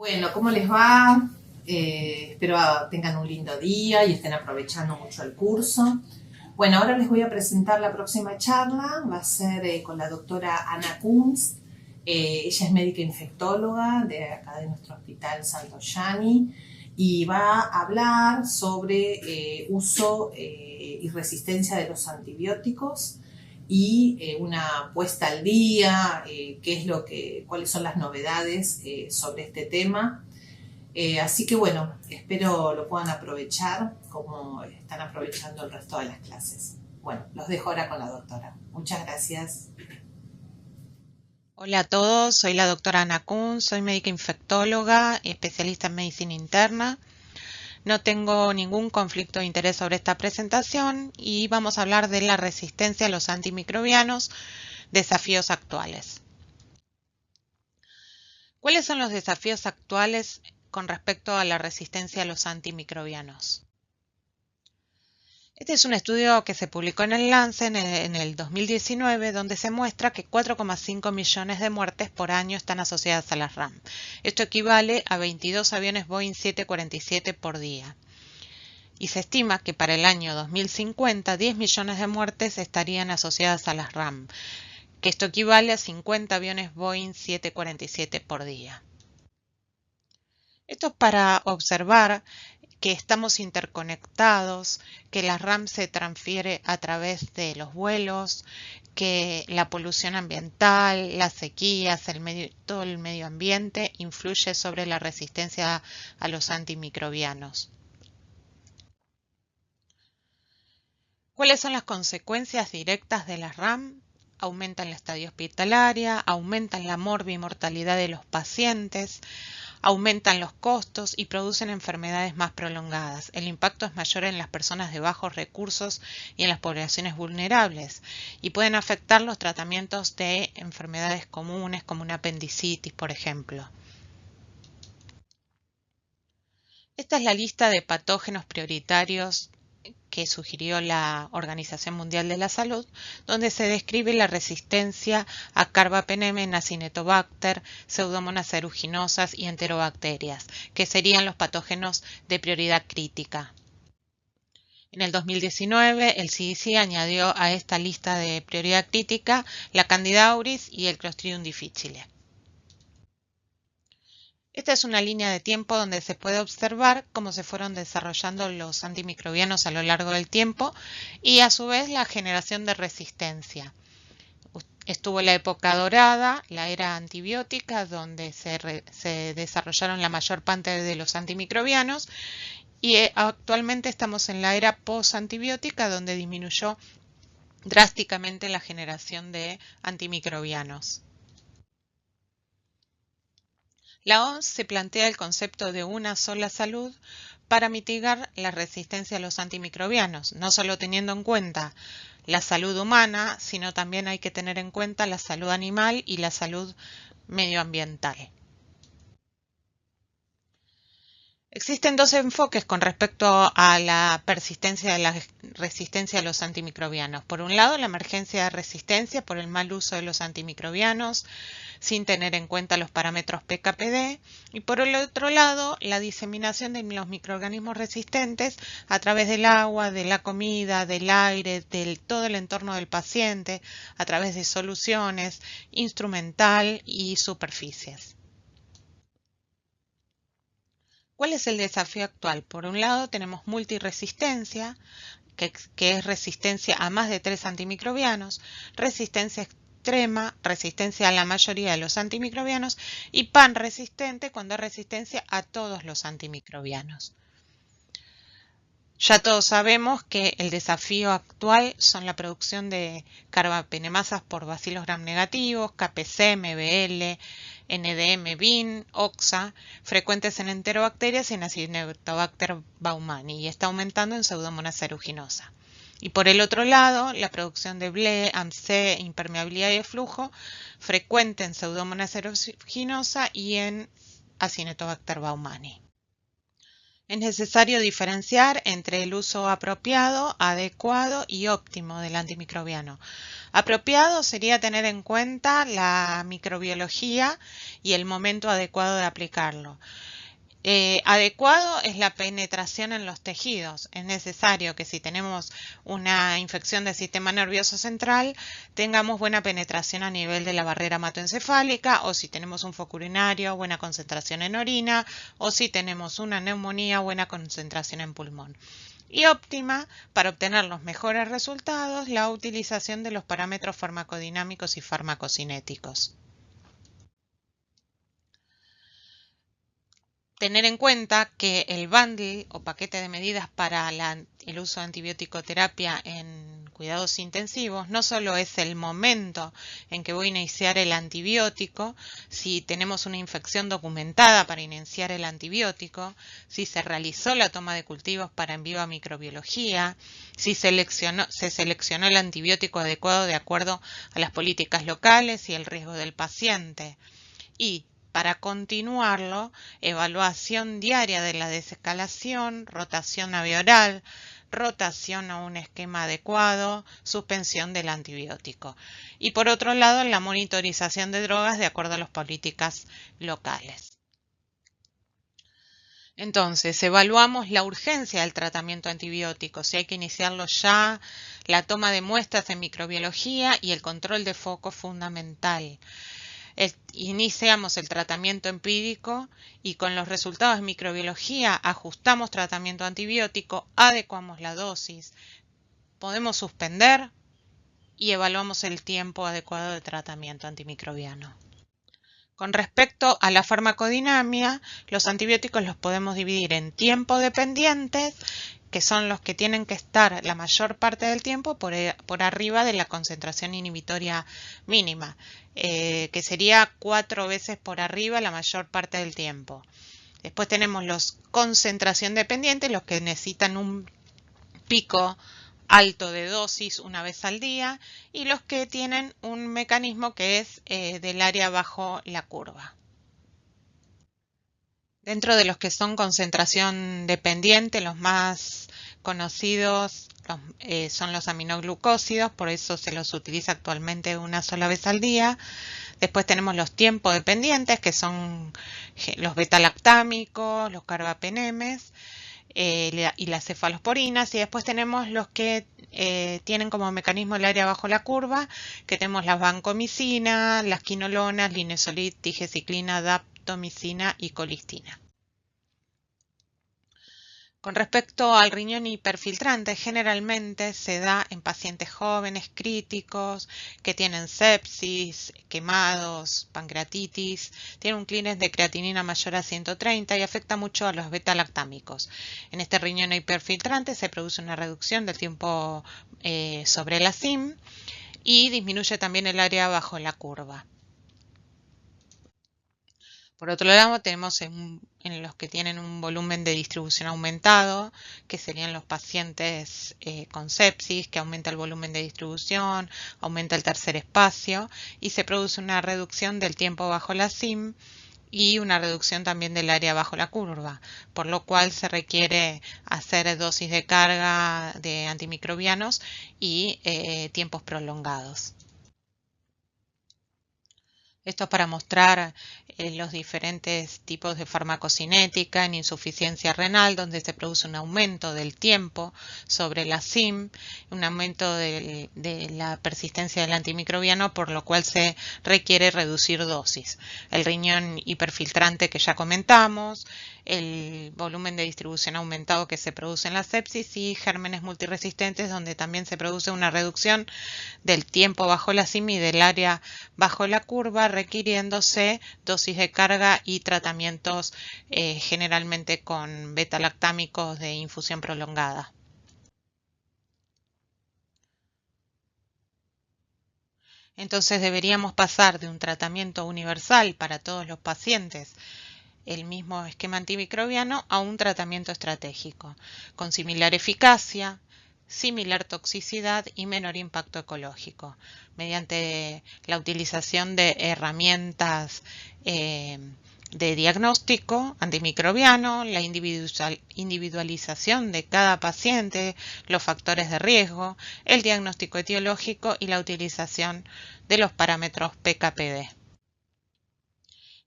Bueno, ¿cómo les va? Espero tengan un lindo día y estén aprovechando mucho el curso. Bueno, ahora les voy a presentar la próxima charla. Va a ser con la doctora Ana Kunz. Ella es médica infectóloga de acá de nuestro hospital Santo Yani y va a hablar sobre uso y resistencia de los antibióticos y una puesta al día, cuáles son las novedades sobre este tema. Así que bueno, espero lo puedan aprovechar como están aprovechando el resto de las clases. Bueno, los dejo ahora con la doctora. Muchas gracias. Hola a todos, soy la doctora Ana Kunz, soy médica infectóloga y especialista en medicina interna. No tengo ningún conflicto de interés sobre esta presentación y vamos a hablar de la resistencia a los antimicrobianos, desafíos actuales. ¿Cuáles son los desafíos actuales con respecto a la resistencia a los antimicrobianos? Este es un estudio que se publicó en el Lancet en el 2019, donde se muestra que 4,5 millones de muertes por año están asociadas a las RAM. Esto equivale a 22 aviones Boeing 747 por día. Y se estima que para el año 2050 10 millones de muertes estarían asociadas a las RAM, que esto equivale a 50 aviones Boeing 747 por día. Esto es para observar que estamos interconectados, que la RAM se transfiere a través de los vuelos, que la polución ambiental, las sequías, todo el medio ambiente influye sobre la resistencia a los antimicrobianos. ¿Cuáles son las consecuencias directas de la RAM? Aumentan la estadía hospitalaria, aumentan la morbimortalidad de los pacientes, aumentan los costos y producen enfermedades más prolongadas. El impacto es mayor en las personas de bajos recursos y en las poblaciones vulnerables y pueden afectar los tratamientos de enfermedades comunes como una apendicitis, por ejemplo. Esta es la lista de patógenos prioritarios que sugirió la Organización Mundial de la Salud, donde se describe la resistencia a carbapenemes, Acinetobacter, Pseudomonas aeruginosas y enterobacterias, que serían los patógenos de prioridad crítica. En el 2019, el CDC añadió a esta lista de prioridad crítica la Candida auris y el Clostridium difficile. Esta es una línea de tiempo donde se puede observar cómo se fueron desarrollando los antimicrobianos a lo largo del tiempo y a su vez la generación de resistencia. Estuvo la época dorada, la era antibiótica, donde se desarrollaron la mayor parte de los antimicrobianos y actualmente estamos en la era post-antibiótica, donde disminuyó drásticamente la generación de antimicrobianos. La OMS se plantea el concepto de una sola salud para mitigar la resistencia a los antimicrobianos, no solo teniendo en cuenta la salud humana, sino también hay que tener en cuenta la salud animal y la salud medioambiental. Existen dos enfoques con respecto a la persistencia de la resistencia a los antimicrobianos. Por un lado, la emergencia de resistencia por el mal uso de los antimicrobianos, sin tener en cuenta los parámetros PKPD, y por el otro lado, la diseminación de los microorganismos resistentes a través del agua, de la comida, del aire, de todo el entorno del paciente, a través de soluciones, instrumental y superficies. ¿Cuál es el desafío actual? Por un lado tenemos multiresistencia, que es resistencia a más de 3 antimicrobianos, resistencia extrema, resistencia a la mayoría de los antimicrobianos y panresistente cuando es resistencia a todos los antimicrobianos. Ya todos sabemos que el desafío actual son la producción de carbapenemasas por bacilos gram negativos, KPC, MBL, NDM, BIN, OXA, frecuentes en enterobacterias y en Acinetobacter baumannii, y está aumentando en Pseudomonas aeruginosa. Y por el otro lado, la producción de BLE, AMC, impermeabilidad y flujo, frecuente en Pseudomonas aeruginosa y en Acinetobacter baumannii. Es necesario diferenciar entre el uso apropiado, adecuado y óptimo del antimicrobiano. Apropiado sería tener en cuenta la microbiología y el momento adecuado de aplicarlo. Adecuado es la penetración en los tejidos. Es necesario que si tenemos una infección del sistema nervioso central, tengamos buena penetración a nivel de la barrera hematoencefálica, o si tenemos un foco urinario, buena concentración en orina, o si tenemos una neumonía, buena concentración en pulmón. Y óptima, para obtener los mejores resultados, la utilización de los parámetros farmacodinámicos y farmacocinéticos. Tener en cuenta que el bundle o paquete de medidas para el uso de antibiótico-terapia en cuidados intensivos no solo es el momento en que voy a iniciar el antibiótico, si tenemos una infección documentada para iniciar el antibiótico, si se realizó la toma de cultivos para en vivo microbiología, si se seleccionó el antibiótico adecuado de acuerdo a las políticas locales y el riesgo del paciente. Y para continuarlo, evaluación diaria de la desescalación, rotación a vía oral, rotación a un esquema adecuado, suspensión del antibiótico. Y por otro lado, la monitorización de drogas de acuerdo a las políticas locales. Entonces, evaluamos la urgencia del tratamiento antibiótico, si hay que iniciarlo ya, la toma de muestras en microbiología y el control de foco fundamental. Iniciamos el tratamiento empírico y con los resultados de microbiología ajustamos tratamiento antibiótico, adecuamos la dosis, podemos suspender y evaluamos el tiempo adecuado de tratamiento antimicrobiano. Con respecto a la farmacodinámica, los antibióticos los podemos dividir en tiempo dependientes, que son los que tienen que estar la mayor parte del tiempo por arriba de la concentración inhibitoria mínima, que sería 4 veces por arriba la mayor parte del tiempo. Después tenemos los concentración dependientes, los que necesitan un pico alto de dosis una vez al día, y los que tienen un mecanismo que es del área bajo la curva. Dentro de los que son concentración dependiente, los más conocidos son los aminoglucósidos, por eso se los utiliza actualmente una sola vez al día. Después tenemos los tiempo dependientes, que son los beta-lactámicos, los carbapenemes y las cefalosporinas. Y después tenemos los que tienen como mecanismo el área bajo la curva, que tenemos las vancomicina, las quinolonas, linezolid, tigeciclina, daptomicina y colistina. Con respecto al riñón hiperfiltrante, generalmente se da en pacientes jóvenes críticos que tienen sepsis, quemados, pancreatitis, tienen un clearance de creatinina mayor a 130 y afecta mucho a los beta-lactámicos. En este riñón hiperfiltrante se produce una reducción del tiempo sobre la CIM y disminuye también el área bajo la curva. Por otro lado, tenemos en los que tienen un volumen de distribución aumentado, que serían los pacientes con sepsis, que aumenta el volumen de distribución, aumenta el tercer espacio y se produce una reducción del tiempo bajo la CIM y una reducción también del área bajo la curva, por lo cual se requiere hacer dosis de carga de antimicrobianos y tiempos prolongados. Esto es para mostrar los diferentes tipos de farmacocinética en insuficiencia renal, donde se produce un aumento del tiempo sobre la CIM, un aumento de la persistencia del antimicrobiano, por lo cual se requiere reducir dosis. El riñón hiperfiltrante que ya comentamos, el volumen de distribución aumentado que se produce en la sepsis y gérmenes multiresistentes, donde también se produce una reducción del tiempo bajo la CIM y del área bajo la curva, requiriéndose dosis de carga y tratamientos generalmente con beta-lactámicos de infusión prolongada. Entonces deberíamos pasar de un tratamiento universal para todos los pacientes, el mismo esquema antimicrobiano, a un tratamiento estratégico, con similar eficacia, similar toxicidad y menor impacto ecológico, mediante la utilización de herramientas de diagnóstico antimicrobiano, la individualización de cada paciente, los factores de riesgo, el diagnóstico etiológico y la utilización de los parámetros PK/PD.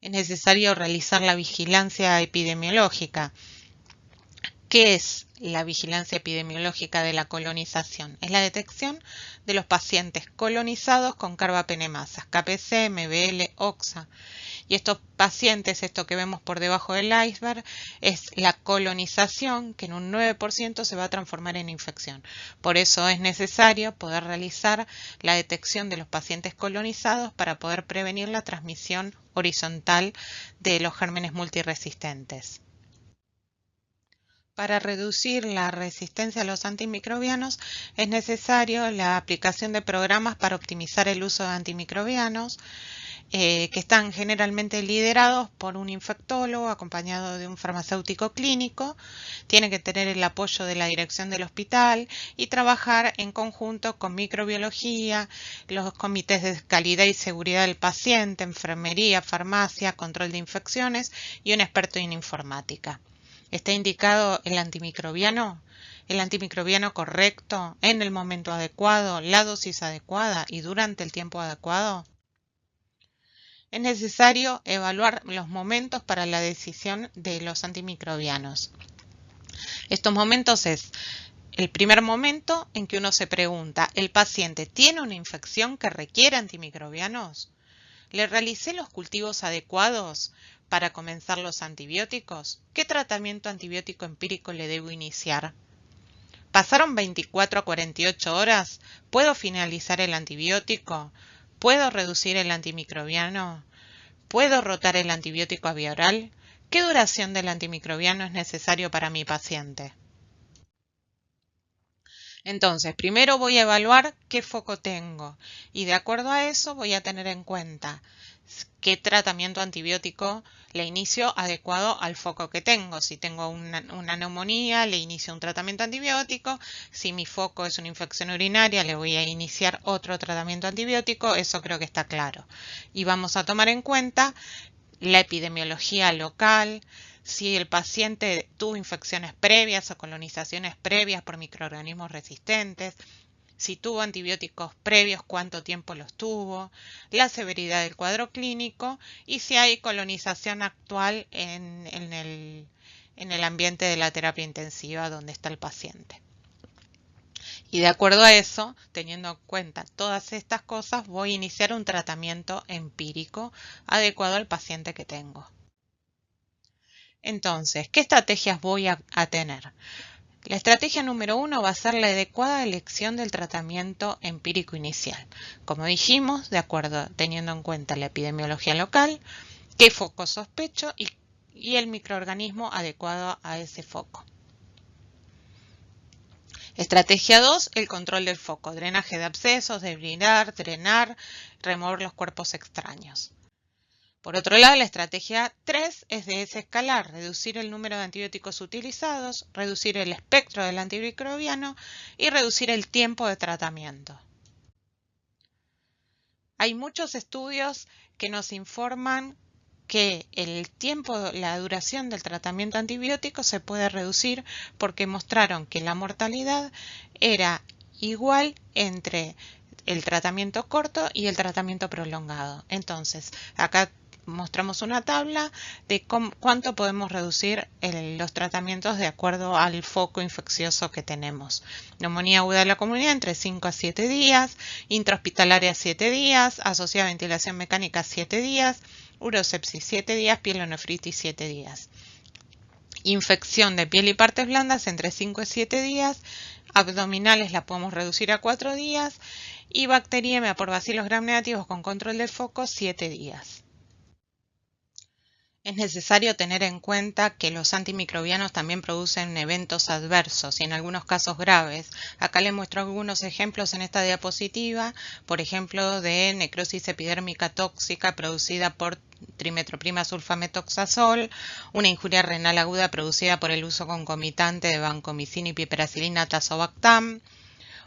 Es necesario realizar la vigilancia epidemiológica. ¿Qué es la vigilancia epidemiológica de la colonización? Es la detección de los pacientes colonizados con carbapenemasas, KPC, MBL, OXA. Y estos pacientes, esto que vemos por debajo del iceberg, es la colonización que en un 9% se va a transformar en infección. Por eso es necesario poder realizar la detección de los pacientes colonizados para poder prevenir la transmisión horizontal de los gérmenes multiresistentes. Para reducir la resistencia a los antimicrobianos es necesario la aplicación de programas para optimizar el uso de antimicrobianos, que están generalmente liderados por un infectólogo acompañado de un farmacéutico clínico. Tiene que tener el apoyo de la dirección del hospital y trabajar en conjunto con microbiología, los comités de calidad y seguridad del paciente, enfermería, farmacia, control de infecciones y un experto en informática. ¿Está indicado el antimicrobiano? El antimicrobiano correcto, en el momento adecuado, la dosis adecuada y durante el tiempo adecuado. Es necesario evaluar los momentos para la decisión de los antimicrobianos. Estos momentos es el primer momento en que uno se pregunta, ¿el paciente tiene una infección que requiere antimicrobianos? ¿Le realicé los cultivos adecuados para comenzar los antibióticos? ¿Qué tratamiento antibiótico empírico le debo iniciar? ¿Pasaron 24 a 48 horas? ¿Puedo finalizar el antibiótico? ¿Puedo reducir el antimicrobiano? ¿Puedo rotar el antibiótico a vía oral? ¿Qué duración del antimicrobiano es necesario para mi paciente? Entonces, primero voy a evaluar qué foco tengo y de acuerdo a eso voy a tener en cuenta qué tratamiento antibiótico le inicio adecuado al foco que tengo. Si tengo una neumonía, le inicio un tratamiento antibiótico. Si mi foco es una infección urinaria, le voy a iniciar otro tratamiento antibiótico. Eso creo que está claro. Y vamos a tomar en cuenta la epidemiología local, si el paciente tuvo infecciones previas o colonizaciones previas por microorganismos resistentes, si tuvo antibióticos previos, cuánto tiempo los tuvo, la severidad del cuadro clínico y si hay colonización actual en el ambiente de la terapia intensiva donde está el paciente. Y de acuerdo a eso, teniendo en cuenta todas estas cosas, voy a iniciar un tratamiento empírico adecuado al paciente que tengo. Entonces, ¿qué estrategias voy a tener? La estrategia número 1 va a ser la adecuada elección del tratamiento empírico inicial. Como dijimos, de acuerdo, teniendo en cuenta la epidemiología local, qué foco sospecho y el microorganismo adecuado a ese foco. Estrategia 2, el control del foco, drenaje de abscesos, debilitar, drenar, remover los cuerpos extraños. Por otro lado, la estrategia 3 es de desescalar, reducir el número de antibióticos utilizados, reducir el espectro del antimicrobiano y reducir el tiempo de tratamiento. Hay muchos estudios que nos informan que el tiempo, la duración del tratamiento antibiótico se puede reducir porque mostraron que la mortalidad era igual entre el tratamiento corto y el tratamiento prolongado. Entonces, acá mostramos una tabla de cuánto podemos reducir los tratamientos de acuerdo al foco infeccioso que tenemos. Neumonía aguda de la comunidad entre 5 a 7 días, intrahospitalaria 7 días, asociada a ventilación mecánica 7 días, urosepsis 7 días, pielonefritis 7 días. Infección de piel y partes blandas entre 5 y 7 días, abdominales la podemos reducir a 4 días y bacteriemia por bacilos gram negativos con control del foco 7 días. Es necesario tener en cuenta que los antimicrobianos también producen eventos adversos y en algunos casos graves. Acá les muestro algunos ejemplos en esta diapositiva, por ejemplo de necrosis epidérmica tóxica producida por trimetroprima sulfametoxazol, una injuria renal aguda producida por el uso concomitante de vancomicina y piperacilina tazobactam,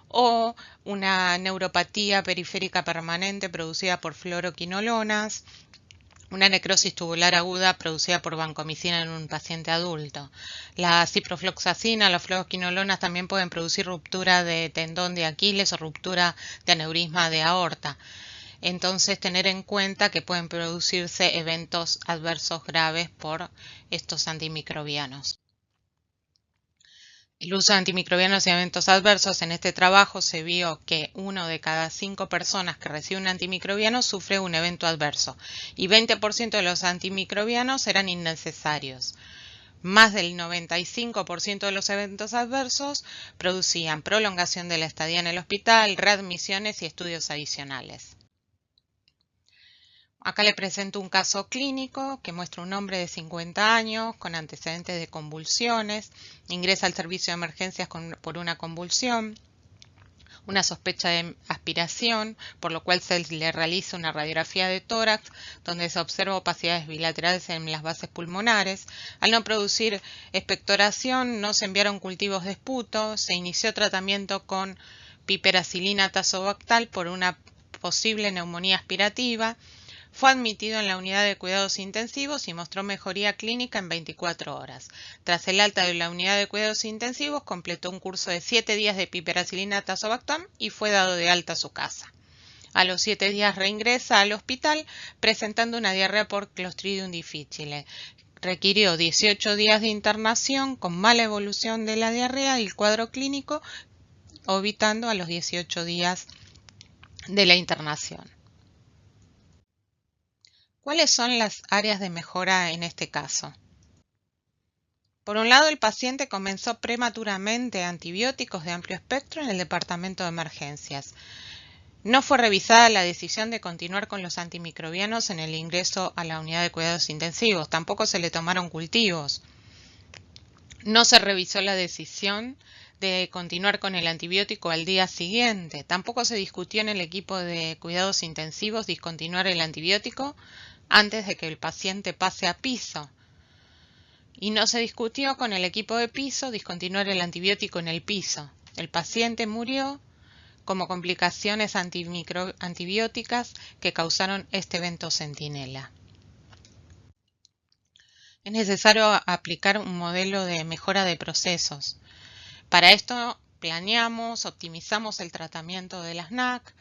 o una neuropatía periférica permanente producida por fluoroquinolonas, una necrosis tubular aguda producida por vancomicina en un paciente adulto. La ciprofloxacina, las fluoroquinolonas también pueden producir ruptura de tendón de Aquiles o ruptura de aneurisma de aorta. Entonces, tener en cuenta que pueden producirse eventos adversos graves por estos antimicrobianos. El uso de antimicrobianos y eventos adversos. En este trabajo se vio que 1 de cada 5 personas que reciben un antimicrobiano sufre un evento adverso y 20% de los antimicrobianos eran innecesarios. Más del 95% de los eventos adversos producían prolongación de la estadía en el hospital, readmisiones y estudios adicionales. Acá le presento un caso clínico que muestra un hombre de 50 años con antecedentes de convulsiones, ingresa al servicio de emergencias por una convulsión, una sospecha de aspiración, por lo cual se le realiza una radiografía de tórax donde se observa opacidades bilaterales en las bases pulmonares. Al no producir expectoración, no se enviaron cultivos de esputo, se inició tratamiento con piperacilina tazobactal por una posible neumonía aspirativa. Fue admitido en la unidad de cuidados intensivos y mostró mejoría clínica en 24 horas. Tras el alta de la unidad de cuidados intensivos, completó un curso de 7 días de piperacilina tazobactam y fue dado de alta a su casa. A los 7 días reingresa al hospital presentando una diarrea por Clostridium difficile. Requirió 18 días de internación con mala evolución de la diarrea y el cuadro clínico, evitando a los 18 días de la internación. ¿Cuáles son las áreas de mejora en este caso? Por un lado, el paciente comenzó prematuramente antibióticos de amplio espectro en el departamento de emergencias. No fue revisada la decisión de continuar con los antimicrobianos en el ingreso a la unidad de cuidados intensivos. Tampoco se le tomaron cultivos. No se revisó la decisión de continuar con el antibiótico al día siguiente. Tampoco se discutió en el equipo de cuidados intensivos discontinuar el antibiótico antes de que el paciente pase a piso. Y no se discutió con el equipo de piso discontinuar el antibiótico en el piso. El paciente murió como complicaciones antibióticas que causaron este evento centinela. Es necesario aplicar un modelo de mejora de procesos. Para esto planeamos, optimizamos el tratamiento de las NAC,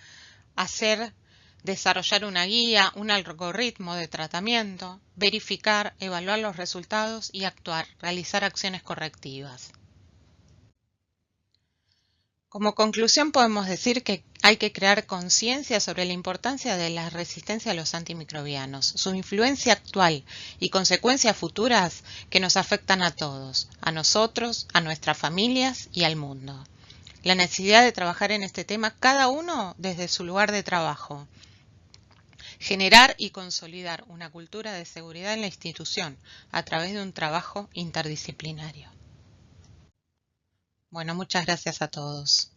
desarrollar una guía, un algoritmo de tratamiento, verificar, evaluar los resultados y actuar, realizar acciones correctivas. Como conclusión podemos decir que hay que crear conciencia sobre la importancia de la resistencia a los antimicrobianos, su influencia actual y consecuencias futuras que nos afectan a todos, a nosotros, a nuestras familias y al mundo. La necesidad de trabajar en este tema cada uno desde su lugar de trabajo. Generar y consolidar una cultura de seguridad en la institución a través de un trabajo interdisciplinario. Bueno, muchas gracias a todos.